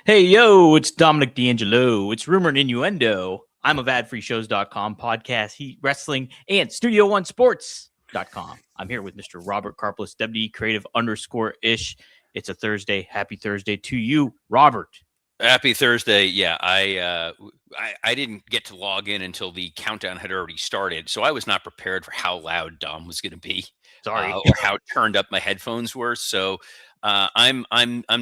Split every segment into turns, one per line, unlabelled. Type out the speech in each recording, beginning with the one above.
Hey, yo, it's Dominic D'Angelo. It's Rumor and Innuendo. I'm of adfreeshows.com, podcast, Heat Wrestling, and Studio One Sports.com. I'm here with Mr. Robert Karplis, WD Creative _ish. It's a Thursday. Happy Thursday to you, Robert.
Happy Thursday. Yeah, I didn't get to log in until the countdown had already started, so I was not prepared for how loud Dom was going to be,
Sorry.
or how turned up my headphones were. So I'm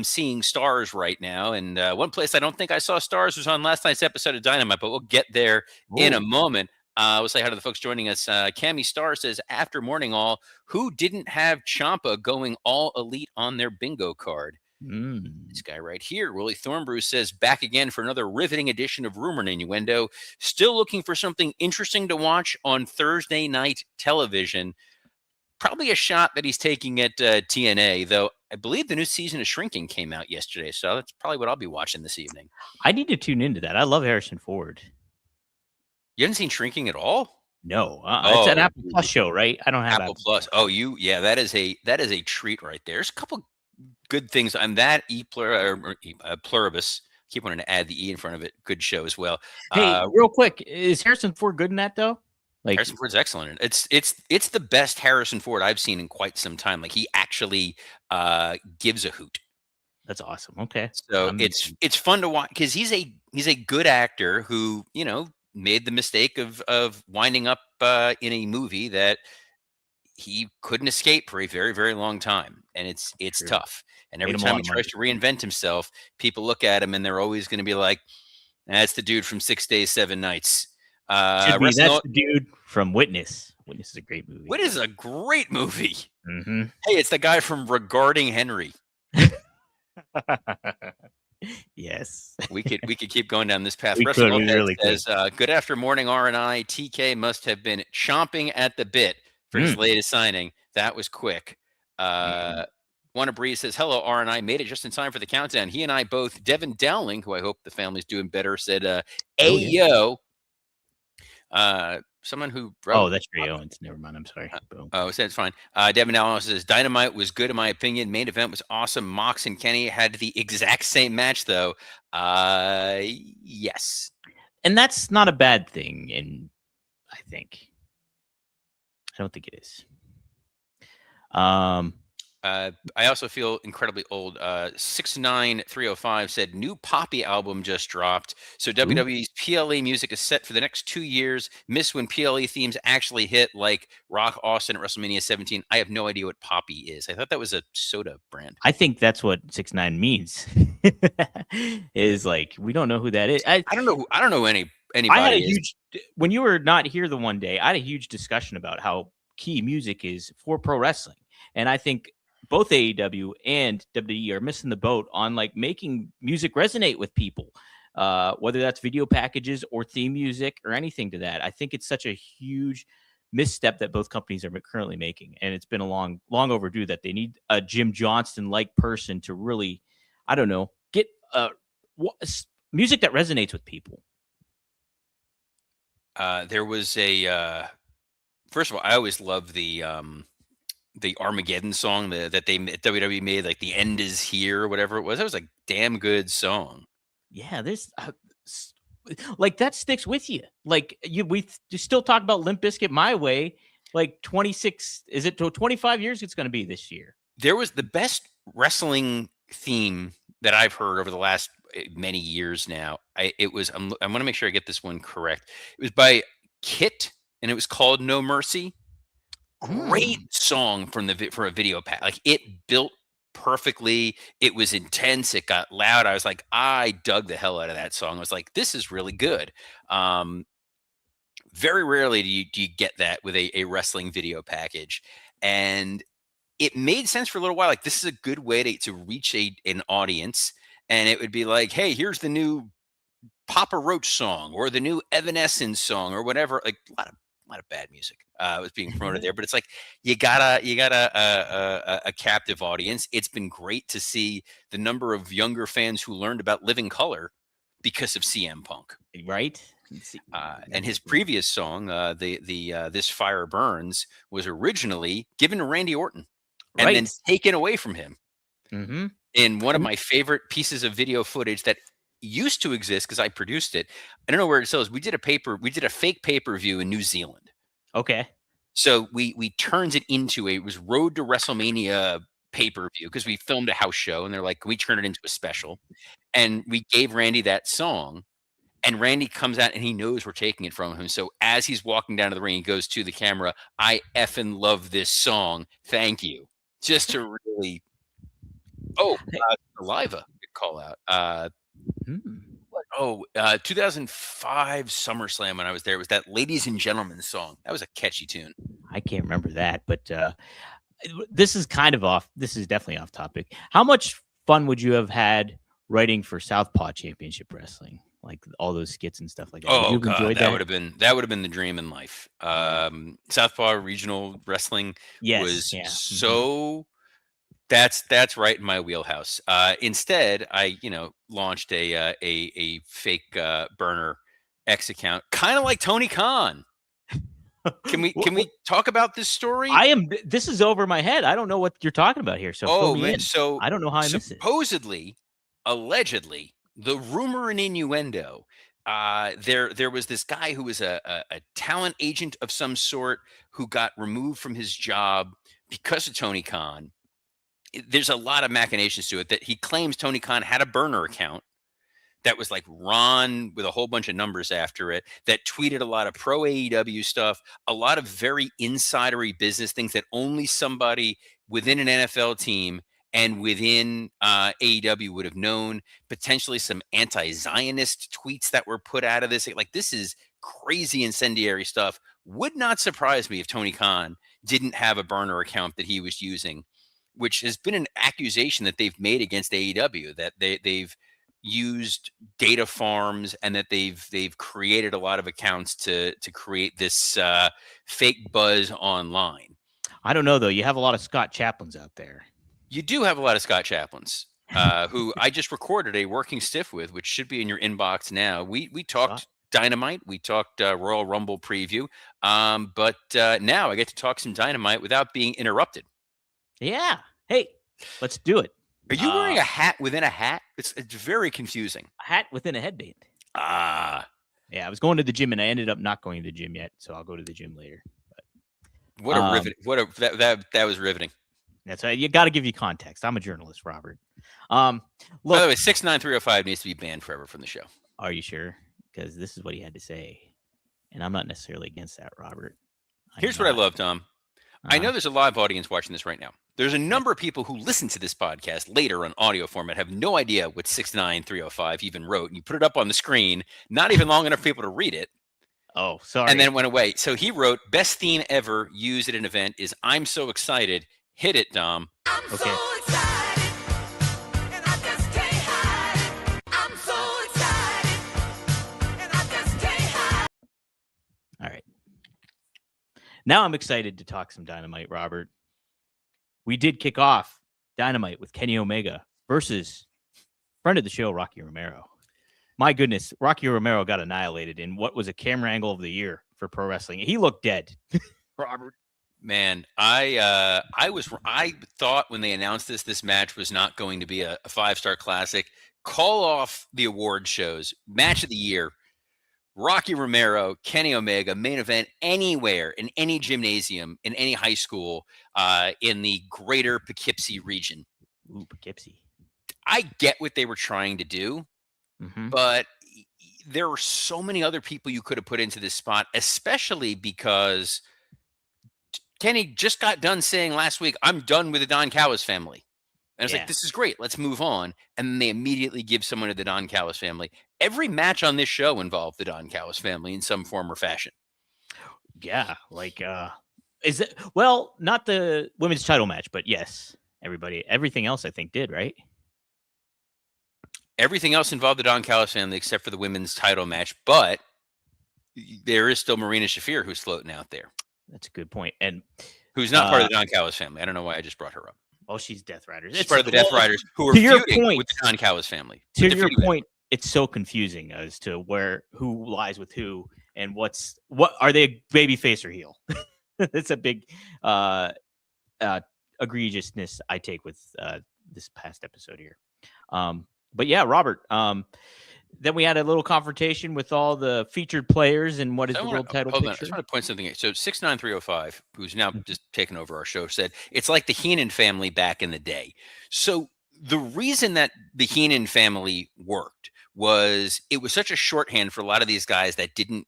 seeing stars right now, and one place I don't think I saw stars was on last night's episode of Dynamite, but we'll get there in a moment. We'll say hi to the folks joining us. Cammy Star says, after morning all, who didn't have Ciampa going all elite on their bingo card? This guy right here, Willie Thornbrew, says, back again for another riveting edition of Rumor and Innuendo. Still looking for something interesting to watch on Thursday night television. Probably a shot that he's taking at TNA, though I believe the new season of Shrinking came out yesterday, so that's probably what I'll be watching this evening.
I need to tune into that. I love Harrison Ford.
You haven't seen Shrinking at all?
No, it's an Apple Plus show, right? I don't have
Apple Plus. Oh, yeah, that is a treat right there. There's a couple good things. I'm that pluribus. Keep wanting to add the E in front of it. Good show as well.
Hey, real quick, is Harrison Ford good in that though?
Like, Harrison Ford's excellent. It's the best Harrison Ford I've seen in quite some time. Like, he actually gives a hoot.
That's awesome. Okay,
so it's fun to watch because he's a good actor who made the mistake of winding up in a movie that he couldn't escape for a very, very long time, and it's tough. And every time he tries to reinvent himself, people look at him and they're always going to be like, "That's the dude from 6 Days, 7 Nights."
That's the dude from Witness. Witness is a great movie.
Witness is a great movie.
Mm-hmm.
Hey, it's the guy from Regarding Henry.
Yes,
we could keep going down this path.
We really
says, good after morning, R&I. TK must have been chomping at the bit for his latest signing. That was quick. Wanna Breeze says, hello, R&I. Made it just in time for the countdown. He and I both, Devin Dowling, who I hope the family's doing better, said, yo. Someone who wrote,
that's Ray Owens. Never mind. I'm sorry.
So it's fine. Devin Allen says, Dynamite was good in my opinion. Main event was awesome. Mox and Kenny had the exact same match though. Yes.
And that's not a bad thing. And I don't think it is.
I also feel incredibly old. 69305 said, new Poppy album just dropped. So WWE's PLE music is set for the next 2 years. Miss when PLE themes actually hit, like Rock Austin at WrestleMania 17. I have no idea what Poppy is. I thought that was a soda brand.
I think that's what 6ix9ine means. Is like, we don't know who that is.
I don't know. I don't know anybody.
I had a huge, when you were not here the one day, I had a huge discussion about how key music is for pro wrestling. And I think both AEW and WWE are missing the boat on like making music resonate with people, whether that's video packages or theme music or anything to that. I think it's such a huge misstep that both companies are currently making, and it's been a long overdue that they need a Jim Johnston like person to really, I don't know, get music that resonates with people.
There was a first of all, I always love the Armageddon song that WWE made, like The End Is Here or whatever it was. That was a damn good song.
Yeah, there's like that sticks with you. Like we still talk about Limp Bizkit My Way. Like 26, is it 25 years? It's going to be this year.
There was the best wrestling theme that I've heard over the last many years now. I want to make sure I get this one correct. It was by Kit, and it was called No Mercy. Great song for a video pack. Like, it built perfectly. It was intense. It got loud. I was like, I dug the hell out of that song. I was like, this is really good. Very rarely do you get that with a wrestling video package. And it made sense for a little while. Like, this is a good way to reach an audience. And it would be like, hey, here's the new Papa Roach song or the new Evanescence song or whatever. Like, a lot of bad music was being promoted there, but it's like you got a captive audience. It's been great to see the number of younger fans who learned about Living Color because of CM Punk,
right?
And his previous song, This Fire Burns, was originally given to Randy Orton and then taken away from him. in one of my favorite pieces of video footage that used to exist because I produced it. I don't know where it sells. We did a fake pay-per-view in New Zealand.
Okay.
So we turned it into it was Road to WrestleMania pay-per-view because we filmed a house show and they're like, can we turn it into a special? And we gave Randy that song. And Randy comes out and he knows we're taking it from him. So as he's walking down to the ring, he goes to the camera, I effing love this song. Thank you. Just to really Saliva could call out.
Hmm.
2005 SummerSlam when I was there. It was that Ladies and Gentlemen song. That was a catchy tune.
I can't remember that, but this is kind of off. This is definitely off topic. How much fun would you have had writing for Southpaw Championship Wrestling? Like all those skits and stuff like that. Would you have enjoyed
that would have been the dream in life. Southpaw Regional Wrestling was so that's right in my wheelhouse. Instead, I launched a fake burner X account, kind of like Tony Khan. Can we talk about this story?
This is over my head. I don't know what you're talking about here. So fill me in.
So
I don't know how I missed it.
Supposedly, allegedly, the rumor and innuendo. There was this guy who was a talent agent of some sort who got removed from his job because of Tony Khan. There's a lot of machinations to it that he claims Tony Khan had a burner account that was like Ron with a whole bunch of numbers after it, that tweeted a lot of pro AEW stuff, a lot of very insidery business things that only somebody within an NFL team and within AEW would have known, potentially some anti-Zionist tweets that were put out of this. Like, this is crazy incendiary stuff. Would not surprise me if Tony Khan didn't have a burner account that he was using, which has been an accusation that they've made against AEW, that they've used data farms and that they've created a lot of accounts to create this fake buzz online.
I don't know though. You have a lot of Scott Chaplins out there.
You do have a lot of Scott Chaplins who I just recorded a working stiff with, which should be in your inbox now. We talked Dynamite, we talked Royal Rumble preview, but now I get to talk some Dynamite without being interrupted.
Yeah. Hey, let's do it.
Are you wearing a hat within a hat? It's very confusing.
A hat within a headband.
Yeah,
I was going to the gym and I ended up not going to the gym yet, so I'll go to the gym later. But,
what a rivet! That was riveting.
That's right. You got to give you context. I'm a journalist, Robert.
Look, by the way, 69305 needs to be banned forever from the show.
Are you sure? Because this is what he had to say, and I'm not necessarily against that, Robert.
Here's what I love, Tom. I know there's a live audience watching this right now. There's a number of people who listen to this podcast later on audio format, have no idea what 69305 even wrote. And you put it up on the screen, not even long enough for people to read it.
Oh, sorry.
And then it went away. So he wrote, best theme ever used at an event is I'm so excited. Hit it, Dom.
I'm so excited, and I just can't hide it. I'm so excited, and I just can't hide it.
All right. Now I'm excited to talk some Dynamite, Robert. We did kick off Dynamite with Kenny Omega versus friend of the show, Rocky Romero. My goodness, Rocky Romero got annihilated in what was a camera angle of the year for pro wrestling. He looked dead. Robert.
Man, I thought when they announced this match was not going to be a 5-star classic. Call off the award shows. Match of the year. Rocky Romero, Kenny Omega, main event anywhere, in any gymnasium, in any high school, in the greater Poughkeepsie region.
Ooh, Poughkeepsie.
I get what they were trying to do, but there are so many other people you could have put into this spot, especially because Kenny just got done saying last week, I'm done with the Don Callis family. And I was like, this is great. Let's move on. And then they immediately give someone to the Don Callis family. Every match on this show involved the Don Callis family in some form or fashion.
Yeah. Like, is it, well, not the women's title match, but yes, everything else I think did, right?
Everything else involved the Don Callis family except for the women's title match. But there is still Marina Shafir who's floating out there.
That's a good point. And
who's not part of the Don Callis family. I don't know why I just brought her up.
Oh, she's Death Riders.
She's part of the Death Riders who are feuding with the Don Callis family.
To your point, it's so confusing as to who lies with who and what are they, baby face or heel? It's a big egregiousness I take with this past episode here. But yeah, Robert. Then we had a little confrontation with all the featured players and what is
So
the
I wanna
world title
hold on. I
picture.
just want to point something out. So 69305, who's now
Mhm.
just taken over our show, said it's like the Heenan family back in the day. So the reason that the Heenan family worked was it was such a shorthand for a lot of these guys that didn't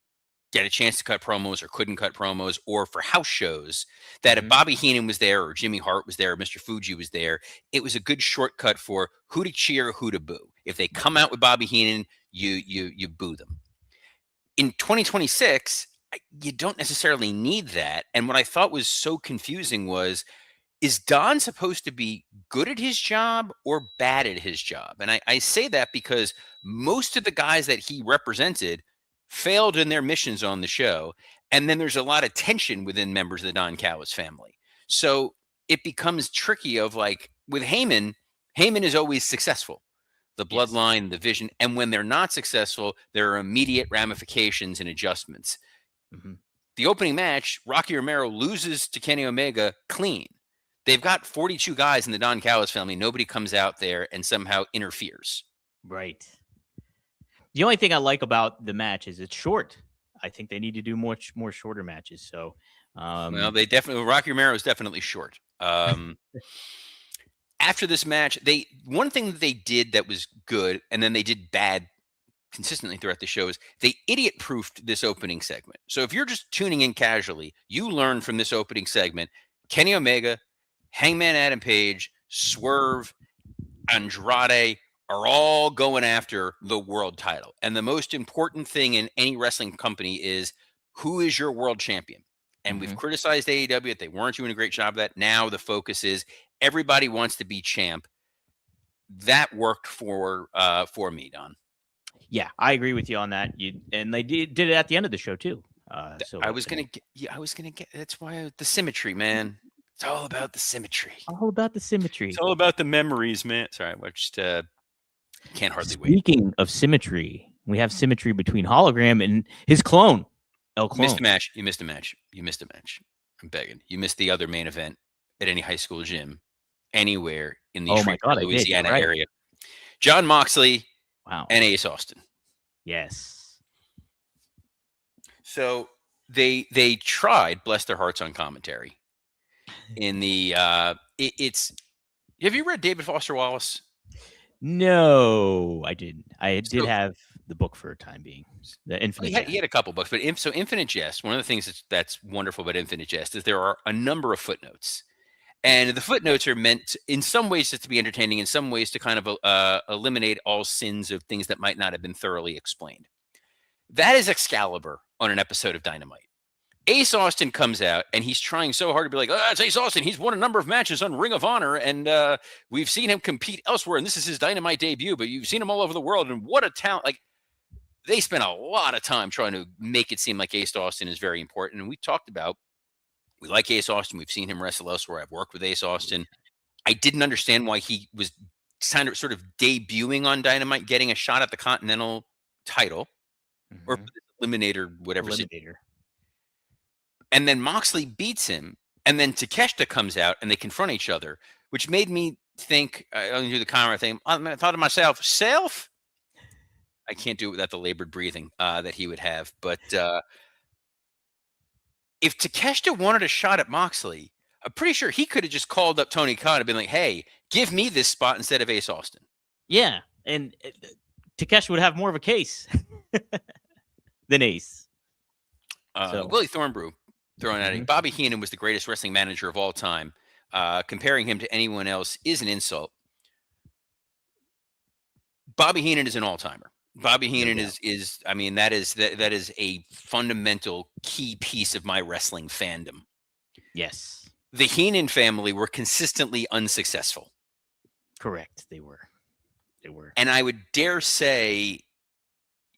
get a chance to cut promos or couldn't cut promos or for house shows that if
Mhm.
Bobby Heenan was there or Jimmy Hart was there or Mr. Fuji was there, it was a good shortcut for who to cheer, who to boo. If they come out with Bobby Heenan, you boo them. In 2026, you don't necessarily need that. And what I thought was so confusing was, is Don supposed to be good at his job or bad at his job? And I say that because most of the guys that he represented failed in their missions on the show. And then there's a lot of tension within members of the Don Callis family. So it becomes tricky of like with Heyman, Heyman is always successful. The
Yes.
bloodline, the vision. And when they're not successful, there are immediate ramifications and adjustments.
Mhm.
The opening match, Rocky Romero loses to Kenny Omega clean. They've got 42 guys in the Don Callis family. Nobody comes out there and somehow interferes.
Right. The only thing I like about the match is it's short. I think they need to do much more shorter matches. So,
Well, they definitely, Rocky Romero is definitely short. After this match, one thing that they did that was good, and then they did bad consistently throughout the show is they idiot proofed this opening segment. So if you're just tuning in casually, you learn from this opening segment Kenny Omega, Hangman Adam Page, Swerve, Andrade are all going after the world title. And the most important thing in any wrestling company is who is your world champion? And we've
Mhm.
criticized AEW that they weren't doing a great job of that. Now the focus is everybody wants to be champ. That worked for me, Don.
Yeah, I agree with you on that. And they did it at the end of the show too.
I was gonna get. Yeah, I was gonna get. That's why the symmetry, man. It's all about the symmetry.
all about the symmetry.
It's all about the memories, man. Sorry, I just can't hardly wait.
Speaking of symmetry, we have symmetry between Hologram and his clone, El Clone.
Missed a match. You missed a match. You missed a match. I'm begging. You missed the other main event at any high school gym, anywhere in the
Oh my
Shreveport,
God, I did. You're
Louisiana
right.
area. John Moxley
Wow.
and Ace Austin.
Yes.
So they tried, bless their hearts, on commentary. In the it's. Have you read David Foster Wallace?
No, I didn't. I did
So-
have the book for a time being. The Infinite.
He had a couple books, but Infinite Jest. One of the things that's wonderful about Infinite Jest is there are a number of footnotes, and the footnotes are meant, in some ways, just to be entertaining, in some ways to kind of eliminate all sins of things that might not have been thoroughly explained. That is Excalibur on an episode of Dynamite. Ace Austin comes out and he's trying so hard to be like, oh, it's Ace Austin. He's won a number of matches on Ring of Honor, and we've seen him compete elsewhere, and this is his Dynamite debut, but you've seen him all over the world, and what a talent. Like, they spent a lot of time trying to make it seem like Ace Austin is very important. And we talked about, we like Ace Austin. We've seen him wrestle elsewhere. I've worked with Ace Austin. I didn't understand why he was sort of debuting on Dynamite, getting a shot at the Continental title or
Mhm.
Eliminator, whatever.
Eliminator.
And then Moxley beats him. And then Takeshita comes out and they confront each other, which made me think, I'm going to do the camera thing. I thought to myself, self? I can't do it without the labored breathing that he would have. But if Takeshita wanted a shot at Moxley, I'm pretty sure he could have just called up Tony Khan and been like, hey, give me this spot instead of Ace Austin.
Yeah, and Takeshi would have more of a case than Ace. So-
Willie Thornbrew throwing at it.
Mhm.
Bobby Heenan was the greatest wrestling manager of all time. Comparing him to anyone else is an insult. Bobby Heenan is an all-timer. Bobby Heenan is I mean, that is a fundamental key piece of my wrestling fandom.
Yes,
The Heenan family were consistently unsuccessful.
correct. They were.
And I would dare say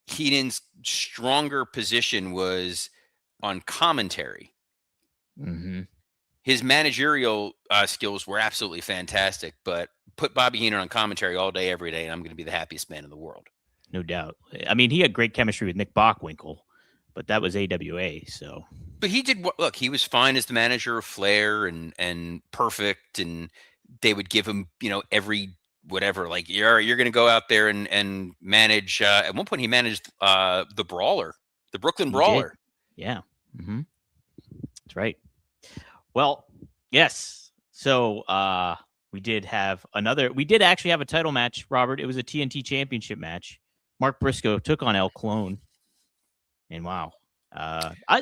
Heenan's stronger position was on commentary.
Mm-hmm.
His managerial skills were absolutely fantastic, but put Bobby Heenan on commentary all day, every day, and I'm going to be the happiest man in the world.
No doubt. I mean, he had great chemistry with Nick Bockwinkel, but that was AWA. So,
But he did what? Look, he was fine as the manager of Flair and Perfect, and they would give him, every whatever, like you're going to go out there and manage. At one point, he managed the Brawler, the Brooklyn
He did.
Brawler.
Yeah. That's right. Well, yes. So we did actually have a title match, Robert. It was a TNT championship match. Mark Briscoe took on El Clone. And wow.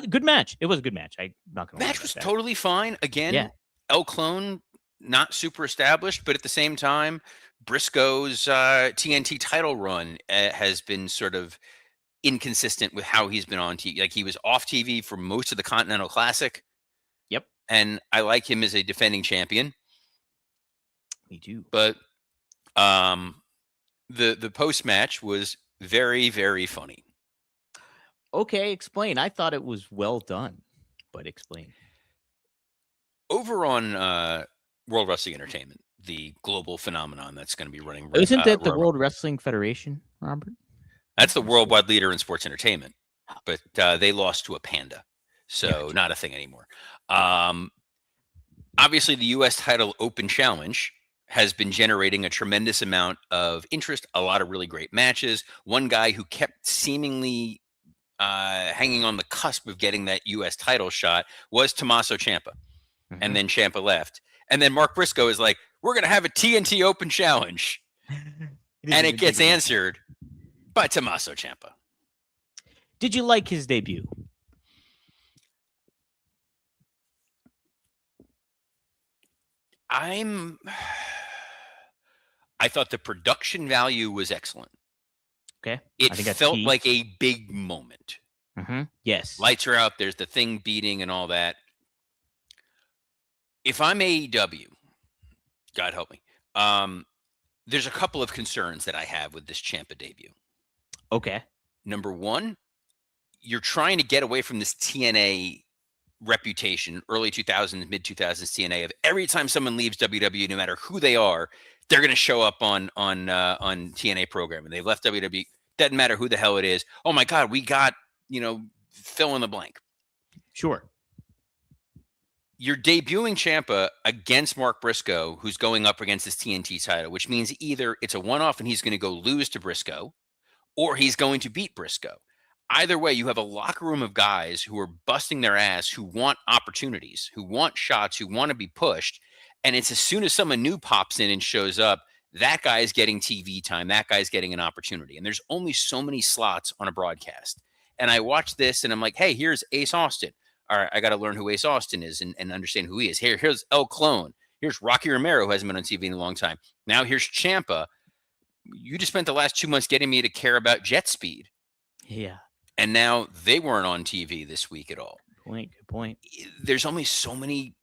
Good match. It was a good match. I'm not gonna lie
Match
about
was
that.
totally fine. Again,
Yeah.
El Clone, not super established, but at the same time, Briscoe's TNT title run has been sort of inconsistent with how he's been on TV. Like, he was off TV for most of the Continental Classic.
Yep.
And I like him as a defending champion.
Me too.
But the post match was very, very funny.
Okay, explain. I thought it was well done, but explain.
Over on World Wrestling Entertainment, the global phenomenon that's going to be running.
Isn't that the World Wrestling Federation, Robert?
That's the worldwide leader in sports entertainment, but they lost to a panda, so not a thing anymore. Obviously, the U.S. title Open Challenge has been generating a tremendous amount of interest, a lot of really great matches. One guy who kept seemingly hanging on the cusp of getting that U.S. title shot was Tommaso Ciampa. And then Ciampa left. And then Mark Briscoe is like, we're going to have a TNT Open Challenge. And it gets answered by Tommaso Ciampa.
Did you like his debut?
I thought the production value was excellent.
Okay.
It felt like a big moment.
Yes.
Lights are out. There's the thing beating and all that. If I'm AEW, God help me, there's a couple of concerns that I have with this Ciampa debut.
Okay.
Number one, you're trying to get away from this TNA reputation, early 2000s, mid 2000s TNA, of every time someone leaves WWE, no matter who they are, they're going to show up on TNA programming. They've left WWE. Doesn't matter who the hell it is. Oh my God, we got, fill in the blank.
Sure.
You're debuting Ciampa against Mark Briscoe, who's going up against his TNT title, which means either it's a one-off and he's going to go lose to Briscoe, or he's going to beat Briscoe. Either way, you have a locker room of guys who are busting their ass, who want opportunities, who want shots, who want to be pushed. And it's as soon as someone new pops in and shows up, that guy is getting TV time. That guy's getting an opportunity. And there's only so many slots on a broadcast. And I watch this and I'm like, hey, here's Ace Austin. All right, I got to learn who Ace Austin is and understand who he is. Here's El Clone. Here's Rocky Romero, who hasn't been on TV in a long time. Now here's Ciampa. You just spent the last 2 months getting me to care about Jet Speed.
Yeah.
And now they weren't on TV this week at all.
Good point.
There's only so many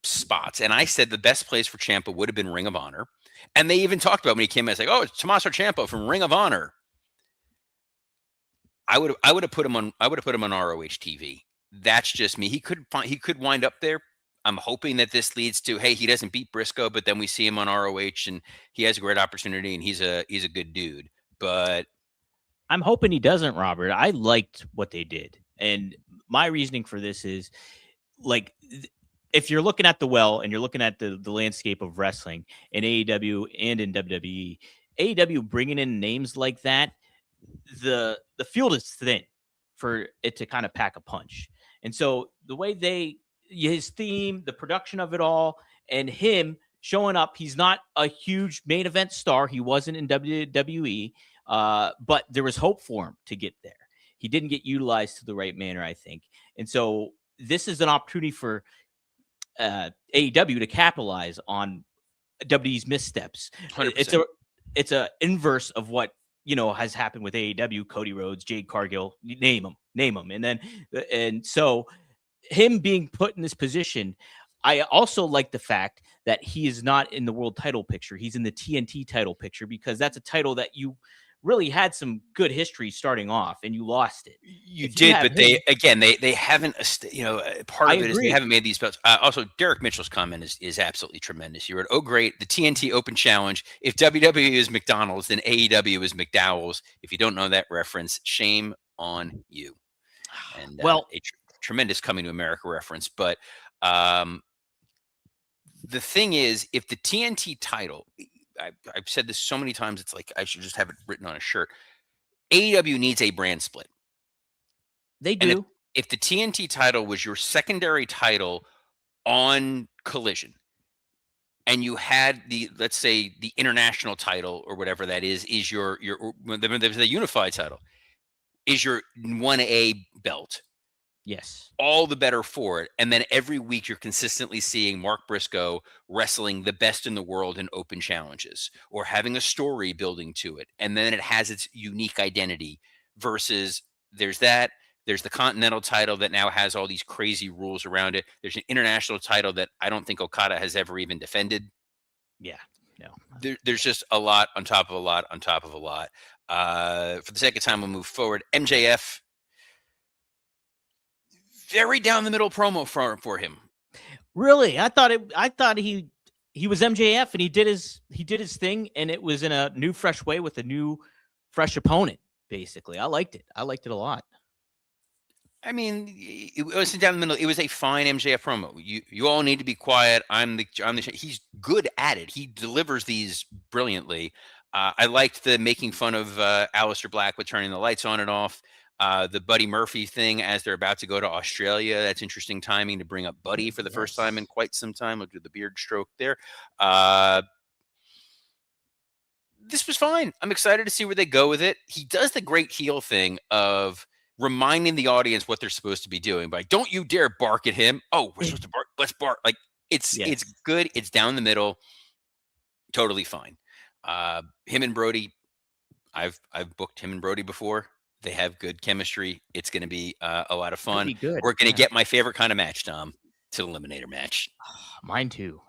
spots. And I said the best place for Ciampa would have been Ring of Honor. And they even talked about when he came in, it's like, oh, it's Tommaso Ciampa from Ring of Honor. I would have put him on ROH TV. That's just me. He could wind up there. I'm hoping that this leads to, hey, he doesn't beat Briscoe, but then we see him on ROH and he has a great opportunity and he's a good dude. But
I'm hoping he doesn't, Robert. I liked what they did. And my reasoning for this is, like, if you're looking at the well and you're looking at the landscape of wrestling in AEW and in WWE, AEW bringing in names like that, the field is thin for it to kind of pack a punch. And so the way his theme, the production of it all, and him showing up, he's not a huge main event star. He wasn't in WWE, but there was hope for him to get there. He didn't get utilized to the right manner, I think. And so this is an opportunity for AEW to capitalize on WWE's missteps.
100%.
It's a inverse of what has happened with AEW. Cody Rhodes, Jade Cargill, name them, and so him being put in this position. I also like the fact that he is not in the world title picture. He's in the TNT title picture because that's a title that you really had some good history starting off, and you lost it.
You did, but they haven't. Part of it is they haven't made these belts. Also, Derek Mitchell's comment is absolutely tremendous. You wrote, "Oh, great, the TNT Open Challenge. If WWE is McDonald's, then AEW is McDowell's." If you don't know that reference, shame on you. And a tremendous Coming to America reference, but The thing is, if the TNT title, I've said this so many times, it's like I should just have it written on a shirt. AEW needs a brand split.
They
And
do.
if the TNT title was your secondary title on Collision, and you had the, let's say, the international title or whatever that is your the unified title is your 1A belt,
Yes.
all the better for it. And then every week you're consistently seeing Mark Briscoe wrestling the best in the world in open challenges or having a story building to it. And then it has its unique identity versus there's that. There's the Continental title that now has all these crazy rules around it. There's an international title that I don't think Okada has ever even defended.
Yeah. No.
There's just a lot on top of a lot on top of a lot. For the sake of time, we'll move forward. MJF, very down the middle promo for him.
Really? I thought he was MJF and he did his thing, and it was in a new, fresh way with a new, fresh opponent. Basically, I liked it. I liked it a lot.
I mean, it wasn't down the middle. It was a fine MJF promo. You all need to be quiet. He's good at it. He delivers these brilliantly. I liked the making fun of Aleister Black with turning the lights on and off. The Buddy Murphy thing as they're about to go to Australia. That's interesting timing to bring up Buddy for the first time in quite some time. I'll do the beard stroke there. This was fine. I'm excited to see where they go with it. He does the great heel thing of reminding the audience what they're supposed to be doing by don't you dare bark at him. Oh, we're supposed to bark. Let's bark. Like it's good. It's down the middle. Totally fine. Him and Brody, I've booked him and Brody before. They have good chemistry. It's going to be a lot of fun.
Good.
We're going to get my favorite kind of match, Tom. It's an eliminator match.
Mine too.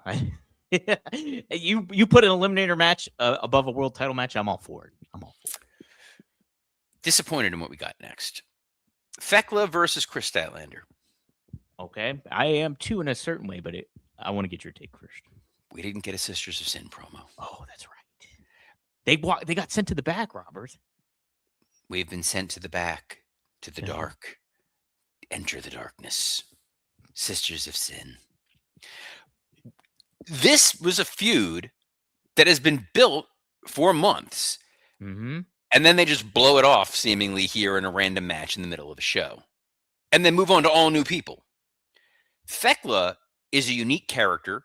You put an eliminator match above a world title match, I'm all for it.
Disappointed in what we got next. Thekla versus Chris Statlander.
Okay, I am too in a certain way, but I want to get your take first.
We didn't get a Sisters of Sin promo.
Oh, that's right. They got sent to the back, Robert.
We've been sent to the back, to the dark. Enter the darkness. Sisters of Sin. This was a feud that has been built for months.
Mm-hmm.
And then they just blow it off seemingly here in a random match in the middle of a show. And then move on to all new people. Thekla is a unique character.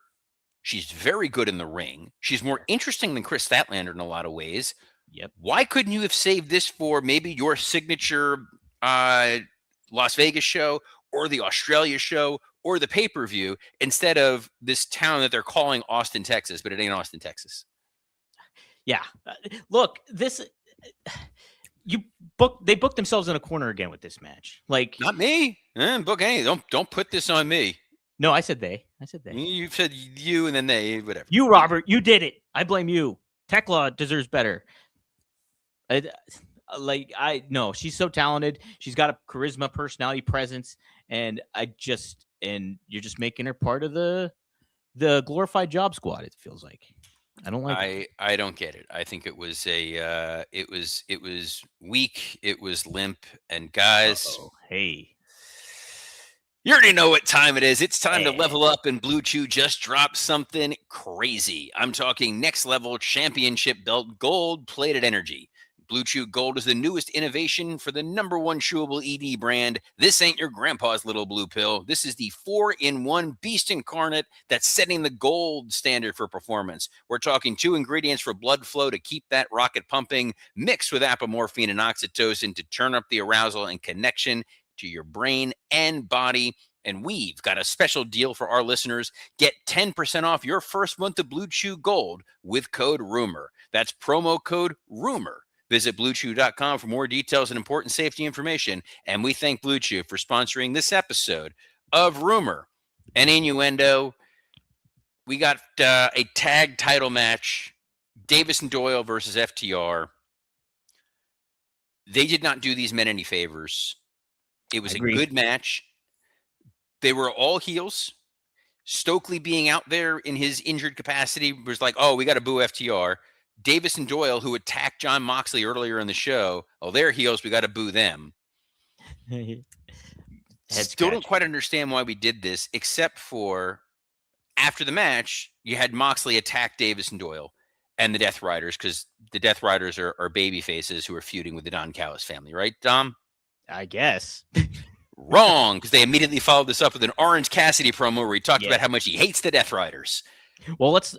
She's very good in the ring. She's more interesting than Chris Statlander in a lot of ways.
Yep.
Why couldn't you have saved this for maybe your signature Las Vegas show or the Australia show or the pay-per-view instead of this town that they're calling Austin, Texas, but it ain't Austin, Texas?
Yeah. Look, they booked themselves in a corner again with this match. Like,
not me. Book any. Don't put this on me.
No, I said they.
You said you and then they, whatever.
You, Robert, you did it. I blame you. Thekla deserves better. No, she's so talented. She's got a charisma, personality, presence, and you're just making her part of the glorified job squad. It feels like. I don't like it.
I don't get it. I think it was it was weak. It was limp. And guys,
hey,
you already know what time it is. It's time to level up, and Blue Chew just dropped something crazy. I'm talking next level championship belt gold-plated energy. Blue Chew Gold is the newest innovation for the #1 chewable ED brand. This ain't your grandpa's little blue pill. This is the 4-in-1 beast incarnate that's setting the gold standard for performance. We're talking 2 ingredients for blood flow to keep that rocket pumping, mixed with apomorphine and oxytocin to turn up the arousal and connection to your brain and body. And we've got a special deal for our listeners. Get 10% off your first month of Blue Chew Gold with code RUMOR. That's promo code RUMOR. Visit BlueChew.com for more details and important safety information. And we thank Blue Chew for sponsoring this episode of Rumor and Innuendo. We got a tag title match, Davis and Doyle versus FTR. They did not do these men any favors. It was a good match. They were all heels. Stokely being out there in his injured capacity was like, oh, we got to boo FTR. Davis and Doyle, who attacked John Moxley earlier in the show, they're heels. We got to boo them. Still don't quite understand why we did this, except for after the match, you had Moxley attack Davis and Doyle and the Death Riders, because the Death Riders are baby faces who are feuding with the Don Callis family, right, Dom?
I guess.
Wrong, because they immediately followed this up with an Orange Cassidy promo where he talked
Yeah.
about how much he hates the Death Riders.
Well, let's.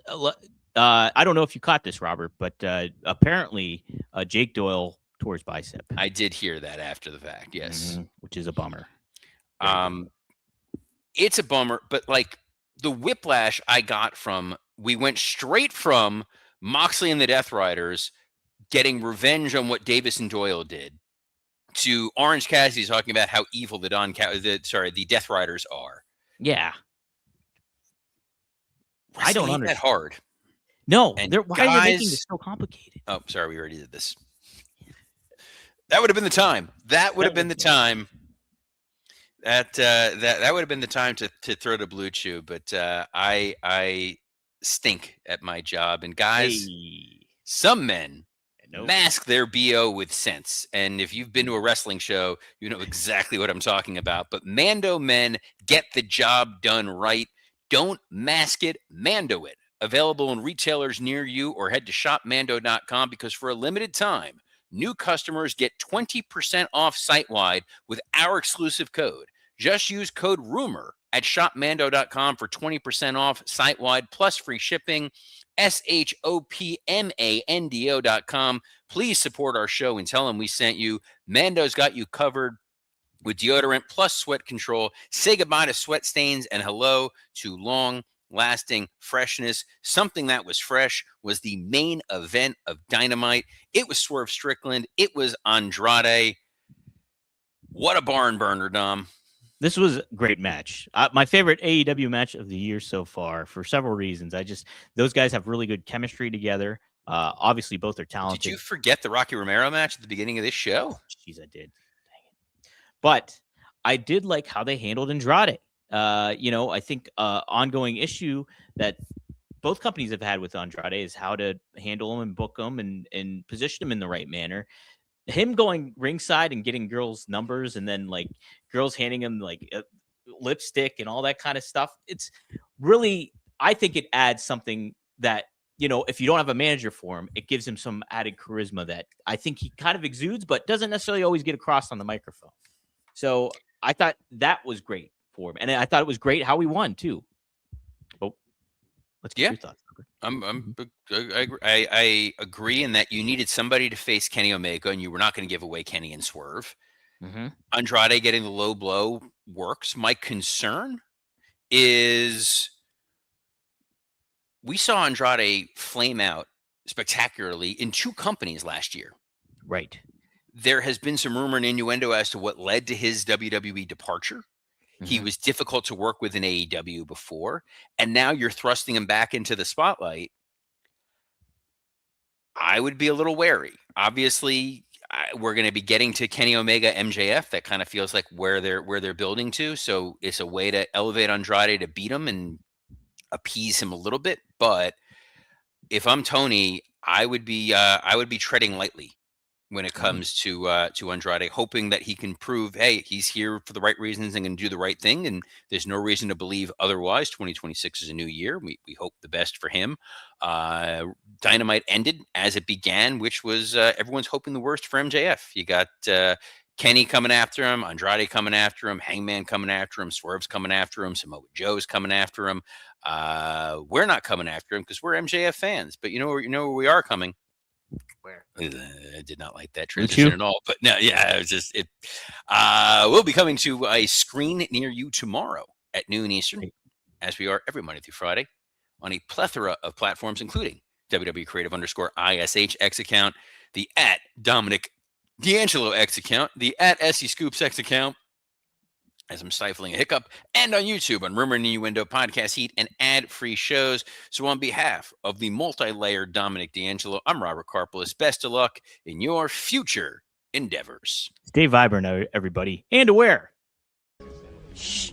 I don't know if you caught this, Robert, but apparently Jake Doyle tore his bicep.
I did hear that after the fact, yes.
Which is a bummer. Very big.
It's a bummer, but like the whiplash I got from, we went straight from Moxley and the Death Riders getting revenge on what Davis and Doyle did to Orange Cassidy talking about how evil the Death Riders are.
Yeah. I don't
understand that hard.
No,
And
why are they making this so complicated?
Oh, sorry, we already did this. That would have been the time. That would have been the time. That would have been the time to throw the Blue Chew, but I stink at my job, and guys, some men mask their BO with sense. And if you've been to a wrestling show, you know exactly what I'm talking about. But Mando men get the job done right. Don't mask it, Mando it. Available in retailers near you, or head to shopmando.com, because for a limited time, new customers get 20% off site-wide with our exclusive code. Just use code RUMOR at shopmando.com for 20% off site-wide plus free shipping. shopmando.com. Please support our show and tell them we sent you. Mando's got you covered with deodorant plus sweat control. Say goodbye to sweat stains and hello to long-lasting freshness. Something that was fresh was the main event of Dynamite. It was Swerve Strickland. It was Andrade. What a barn burner, Dom.
This was a great match. My favorite AEW match of the year so far, for several reasons. Those guys have really good chemistry together. Obviously, both are talented.
Did you forget the Rocky Romero match at the beginning of this show?
Jeez, I did. Dang it. But I did like how they handled Andrade. I think ongoing issue that both companies have had with Andrade is how to handle him and book him and position him in the right manner. Him going ringside and getting girls' numbers, and then like girls handing him like lipstick and all that kind of stuff. It's really, I think it adds something that, if you don't have a manager for him, it gives him some added charisma that I think he kind of exudes, but doesn't necessarily always get across on the microphone. So I thought that was great for him. And I thought it was great how he won too. Oh, let's get your thoughts.
I agree in that you needed somebody to face Kenny Omega, and you were not going to give away Kenny and Swerve. Andrade getting the low blow works. My concern is we saw Andrade flame out spectacularly in two companies last year.
Right.
There has been some rumor and innuendo as to what led to his WWE departure. He was difficult to work with in AEW before, and now you're thrusting him back into the spotlight. I would be a little wary. Obviously, we're going to be getting to Kenny Omega MJF. That kind of feels like where they're building to. So it's a way to elevate Andrade to beat him and appease him a little bit. But if I'm Tony, I would be treading lightly when it comes to Andrade, hoping that he can prove, hey, he's here for the right reasons and can do the right thing. And there's no reason to believe otherwise. 2026 is a new year. We hope the best for him. Dynamite ended as it began, which was everyone's hoping the worst for MJF. You got Kenny coming after him, Andrade coming after him, Hangman coming after him, Swerve's coming after him, Samoa Joe's coming after him. We're not coming after him because we're MJF fans. But you know where we are coming. Where I did not like that transition at all, but no, yeah, it was just it. We'll be coming to a screen near you tomorrow at noon Eastern, as we are every Monday through Friday on a plethora of platforms, including WWE Creative _ISH X account, the @Dominic D'Angelo X account, the @SE Scoops X account, as I'm stifling a hiccup, and on YouTube on Rumor and Innuendo Podcast Heat and ad-free shows. So on behalf of the multi-layered Dominic D'Angelo, I'm Robert Karpelis. Best of luck in your future endeavors.
Stay vibrant, everybody, and aware. Shh.